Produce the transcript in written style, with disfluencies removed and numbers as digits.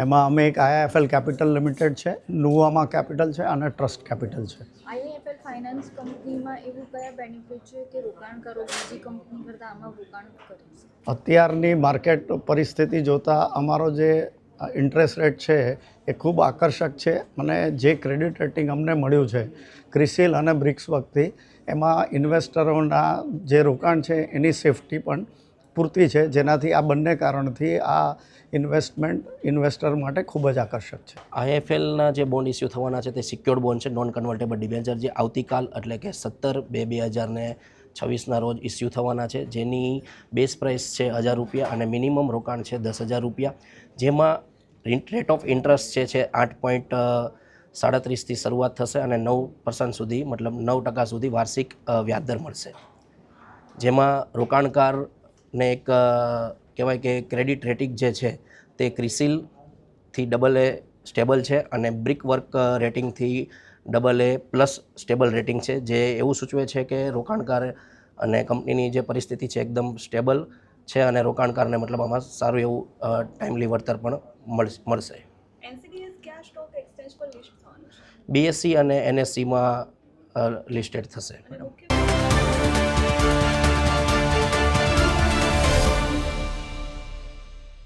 એમાં અમે એક આઈઆઈએફએલ કેપિટલ લિમિટેડ છે, નુવામા કેપિટલ છે અને ટ્રસ્ટ કેપિટલ છે. આઈઆઈએફએલ ફાઇનાન્સ કંપનીમાં એવું કયા બેનિફિટ છે કે રોકાણકારો બીજી કંપની કરતાં આમાં રોકાણ કરે છે? અત્યારની માર્કેટ પરિસ્થિતિ જોતાં અમારો જે ઇન્ટરેસ્ટ રેટ છે એ ખૂબ આકર્ષક છે અને જે ક્રેડિટ રેટિંગ અમને મળ્યું છે ક્રિસિલ અને બ્રિક્સ વખતે, એમાં ઇન્વેસ્ટરોના જે રોકાણ છે એની સેફટી પણ પૂરતી છે, જેનાથી આ બંને કારણથી આ ઇન્વેસ્ટર માટે ખૂબ જ આકર્ષક છે. આઈએફએલના જે બોન્ડ ઇસ્યુ થવાના છે તે સિક્યોર્ડ બોન્ડ છે, નોન કન્વર્ટેબલ ડિબેન્ચર, જે આવતીકાલ એટલે કે 17/2/2026ના રોજ ઇસ્યુ થવાના છે, જેની બેઝ પ્રાઇસ છે ₹1000 અને મિનિમમ રોકાણ છે ₹10,000, જેમાં રેટ ઓફ ઇન્ટરેસ્ટ છે 8.37થી શરૂઆત થશે અને 9% સુધી, મતલબ 9% સુધી વાર્ષિક વ્યાજદર મળશે. જેમાં રોકાણકારને એક કહેવાય કે ક્રેડિટ રેટિંગ જે છે તે ક્રિસિલથી AA સ્ટેબલ છે અને બ્રિક વર્ક રેટિંગથી AA+ સ્ટેબલ રેટિંગ છે, જે એવું સૂચવે છે કે રોકાણકાર અને કંપનીની જે પરિસ્થિતિ છે એકદમ સ્ટેબલ છે અને રોકાણકારને મતલબ આમાં સારું એવું ટાઈમલી વળતર પણ મળશે. એનસીડીએસ કયા સ્ટોક એક્સચેન્જ પર લિસ્ટ થવાનું છે? BSE અને NSEમાં લિસ્ટેડ થશે. અને મુખ્ય